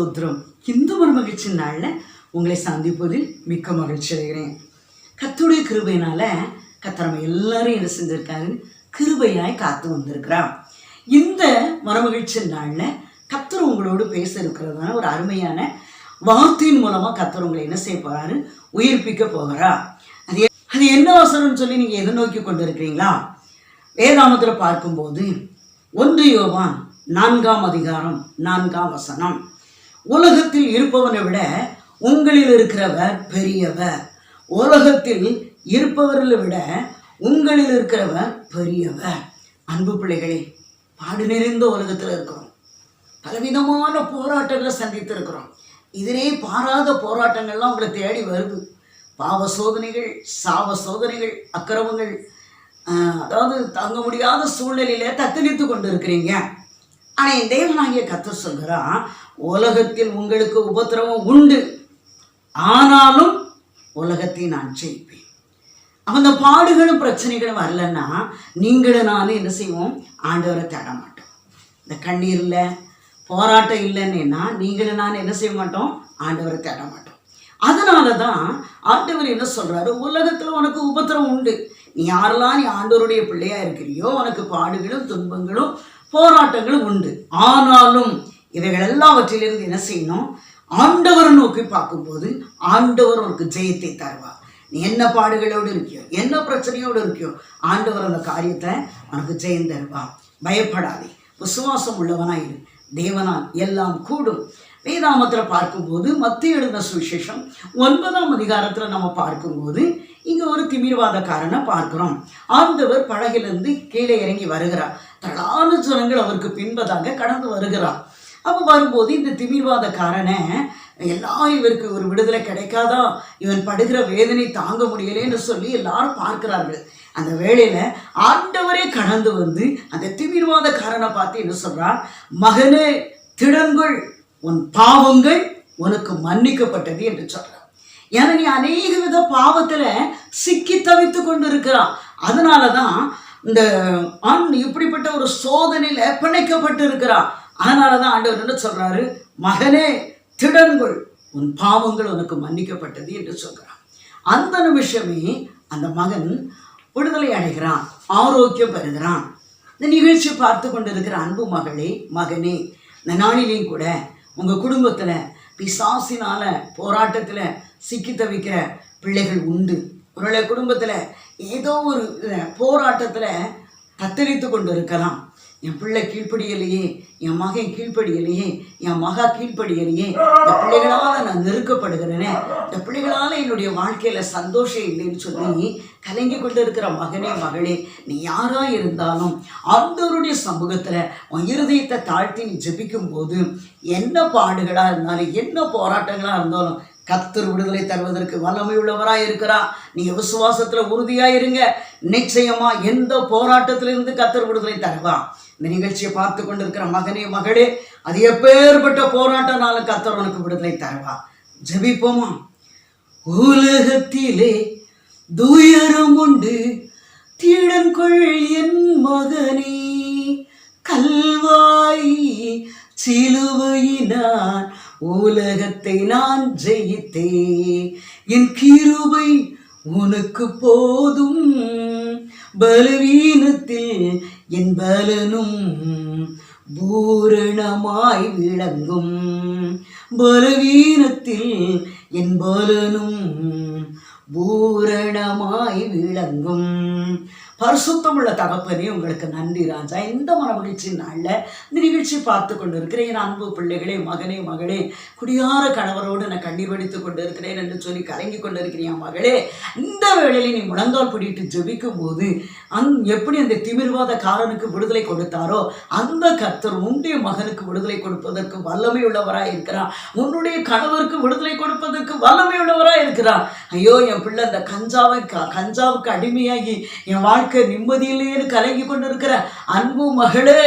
ஸ்தோத்திரம். இந்த ஒரு மகிழ்ச்சி நாளில் உங்களை சந்திப்பதில் மிக்க மகிழ்ச்சி அடைகிறேன். கர்த்தருடைய கிருபையினால கர்த்தர் நம்ம எல்லாரும் என்ன செஞ்சிருக்காரு, கிருபையாய் காத்து வந்திருக்கிறார். இந்த மனமகிழ்ச்சி நாளில் கர்த்தர் உங்களோடு பேச இருக்கிறதான ஒரு அருமையான வார்த்தையின் மூலமாக கர்த்தர் உங்களை என்ன செய்ய போறாரு, உயிர்ப்பிக்க போகிறா. அது என்ன வசனம்னு சொல்லி நீங்கள் எதிர்நோக்கி கொண்டு இருக்கிறீங்களா? வேதாமத்தில் பார்க்கும்போது 1 யோவான் 4ஆம் அதிகாரம் 4ஆம் வசனம், உலகத்தில் இருப்பவனை விட உங்களில் இருக்கிறவர் பெரியவர். உலகத்தில் இருப்பவர்களை விட உங்களில் இருக்கிறவர் பெரியவர். அன்பு பிள்ளைகளே, பாடு நிறைந்த உலகத்தில் இருக்கிறோம். பலவிதமான போராட்டங்களை சந்தித்து இருக்கிறோம். இதனே பாராத போராட்டங்கள்லாம் உங்களை தேடி வருது. பாவ சோதனைகள், சாவ சோதனைகள், அக்கிரமங்கள், அதாவது தாங்க முடியாத சூழ்நிலையில தத்தளித்து கொண்டு இருக்கிறீங்க. ஆனால் என் தேவனாகிய கர்த்தர் சொல்கிறான், உலகத்தில் உங்களுக்கு உபத்திரவம் உண்டு, ஆனாலும் உலகத்தை நான் ஜெயிப்பேன். அந்த பாடுகளும் பிரச்சனைகளும் வரலன்னா நீங்களும் நானும் என்ன செய்வோம், ஆண்டவரை தேட மாட்டோம். இந்த கண்ணீர் இல்லை, போராட்டம் இல்லைன்னா நீங்களும் நான் என்ன செய்ய மாட்டோம், ஆண்டவரை தேட மாட்டோம். அதனால தான் ஆண்டவர் என்ன சொல்றாரு, உலகத்தில் உனக்கு உபத்திரம் உண்டு. நீ யாரெல்லாம் நீ ஆண்டவருடைய பிள்ளையா இருக்கிறியோ உனக்கு பாடுகளும் துன்பங்களும் போராட்டங்களும் உண்டு. ஆனாலும் இவைகள் எல்லாவற்றிலிருந்து என்ன செய்யணும், ஆண்டவரை நோக்கி பார்க்கும்போது ஆண்டவர் உனக்கு ஜெயத்தை தருவார். நீ என்ன பாடுகளோடு இருக்கியோ, என்ன பிரச்சனையோடு இருக்கியோ, ஆண்டவர் அந்த காரியத்தை உனக்கு ஜெயம் தருவார். பயப்படாதே, விசுவாசம் உள்ளவனாயிரு, தேவனால் எல்லாம் கூடும். வேதாமத்தில் பார்க்கும்போது மத்திய எழுதின சுவிசேஷம் 9ஆம் அதிகாரத்தில் நம்ம பார்க்கும்போது இங்கே ஒரு திமிர்வாதக்காரனை பார்க்கிறோம். ஆண்டவர் படகிலிருந்து கீழே இறங்கி வருகிறார். திரளான ஜனங்கள் அவருக்கு பின்பதாக கடந்து வருகிறார். அப்போ வரும்போது இந்த திமிர்வாதக்காரனை இவருக்கு ஒரு விடுதலை கிடைக்காதா, இவன் படுகிற வேதனை தாங்க முடியலேன்னு சொல்லி எல்லாரும் பார்க்கிறார்கள். அந்த வேளையில ஆண்டவரே கடந்து வந்து அந்த திமிர்வாதக்காரனை பார்த்து என்ன சொல்றார், மகனே திடன்கள், உன் பாவங்கள் உனக்கு மன்னிக்கப்பட்டது என்று சொல்றார். ஏன்னா நீ அநேக வித பாவத்துல சிக்கி தவித்து கொண்டு இருக்கிறான். அதனாலதான் இந்த இப்படிப்பட்ட ஒரு சோதனையில பிணைக்கப்பட்டு இருக்கிறான். அதனாலதான் ஆண்டவர் என்ன சொல்றாரு, மகனே திடன்கள், உன் பாவங்கள் உனக்கு மன்னிக்கப்பட்டது என்று சொல்கிறான். அந்த நிமிஷமே அந்த மகன் விடுதலை அடைகிறான், ஆரோக்கியம் பெறுகிறான். இந்த நிகழ்ச்சி பார்த்து கொண்டு இருக்கிற அன்பு மகளே, மகனே, இந்த நாளிலையும் கூட உங்க குடும்பத்துல பிசாசினால போராட்டத்துல சிக்கி தவிக்கிற பிள்ளைகள் உண்டு. ஒருவேளை குடும்பத்துல ஏதோ ஒரு போராட்டத்துல தத்தளித்து கொண்டு இருக்கலாம். என் பிள்ளை கீழ்ப்படியலையே, என் மகன் கீழ்ப்படியலையே, என் மகா கீழ்ப்படியலையே, இந்த பிள்ளைகளால் நான் நெருக்கப்படுகிறேனே, இந்த பிள்ளைகளால் என்னுடைய வாழ்க்கையில சந்தோஷம் இல்லைன்னு சொல்லி கலங்கி கொண்டு இருக்கிற மகனே, மகளே, நீ யாரா இருந்தாலும் ஆண்டவருடைய சமூகத்துல உன் இருதயத்தை தாழ்த்தி நீ ஜெபிக்கும் போது என்ன பாடுகளா இருந்தாலும் என்ன போராட்டங்களா இருந்தாலும் கர்த்தர் விடுதலை தருவதற்கு வல்லமை உள்ளவராய் இருக்கிறார். நீங்க விசுவாசத்துல உறுதியாயிருங்க. நிச்சயமா எந்த போராட்டத்திலிருந்து கர்த்தர் விடுதலை தருவா. இந்த நிகழ்ச்சியை பார்த்து கொண்டிருக்கிற மகனே, மகளே, அது எப்பேற்பட்ட போராட்டம்னாலும் கர்த்தர் உனக்கு விடுதலை தருவா. ஜெபிப்போமா? உலகத்திலே துயரம் உண்டு, திடன்கொள் என் மகனே, கல்வாய் சிலுவையினான் உலகத்தை நான் ஜெயித்தே, என் கிருபை உனக்கு போதும், பலவீனத்தில் என் பலனும் பூரணமாய் விளங்கும், பலவீனத்தில் என் பலனும் பூரணமாய் விளங்கும். பரிசுத்தமுள்ள தகப்பனே, உங்களுக்கு நன்றி ராஜா. இந்த மனமகிழ்ச்சி நாளில் இந்த நிகழ்ச்சி பார்த்து கொண்டு இருக்கிறேன் என் அன்பு பிள்ளைகளே, மகனே, மகளே, குடியார கணவரோடு நான் கண்ணீர் வடித்து கொண்டு இருக்கிறேன் என்று சொல்லி கலங்கி கொண்டு இருக்கிறேன் மகளே. இந்த வேளையில் நீ முழங்கால் பிடிட்டு ஜெபிக்கும் போது எப்படி அந்த திமிர்வாதக்காரனுக்கு விடுதலை கொடுத்தாரோ அந்த கர்த்தர் உன்னுடைய மகனுக்கு விடுதலை கொடுப்பதற்கு வல்லமை உள்ளவராய் இருக்கிறார். உன்னுடைய கணவருக்கு விடுதலை கொடுப்பதற்கு வல்லமை உள்ளவராய் இருக்கிறார். ஐயோ, என் பிள்ளை அந்த கஞ்சாவுக்கு அடிமையாகி என் வாழ்க்கை நிம்மதியிலேயே கலங்கி கொண்டு இருக்கிற அன்பு மகளே,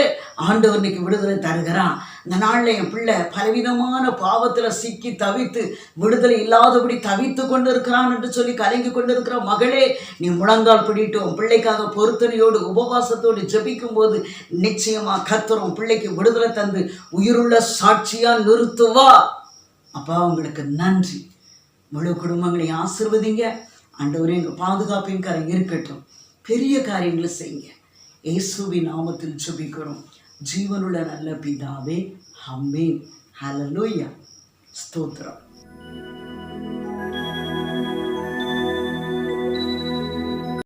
ஆண்டவர் இன்னைக்கு விடுதலை தருகிறான். இந்த நாளில் என் பிள்ளை பலவிதமான பாவத்தில் சிக்கி தவித்து விடுதலை இல்லாதபடி தவித்து கொண்டு இருக்கிறான் என்று சொல்லி கலங்கி கொண்டு இருக்கிற மகளே, நீ முழங்கால் பிடிட்டு உன் பிள்ளைக்காக பொருத்தனையோடு உபவாசத்தோடு ஜெபிக்கும் போது நிச்சயமாக கர்த்தர் உன் பிள்ளைக்கு விடுதலை தந்து உயிருள்ள சாட்சியா நிறுத்துவா. அப்பா உங்களுக்கு நன்றி. முழு குடும்பங்களை ஆசீர்வதிங்க ஆண்டவரே. எங்கள் பாதுகாப்பின் கரை இருக்கட்டும். பெரிய காரியங்களை செய்யுங்க. இயேசுவின் நாமத்தில் ஜெபிக்கிறோம் ஜீவனுள்ள நல்ல பிதாவே. ஆமென். ஹல்லேலூயா. ஸ்தோத்திரம்.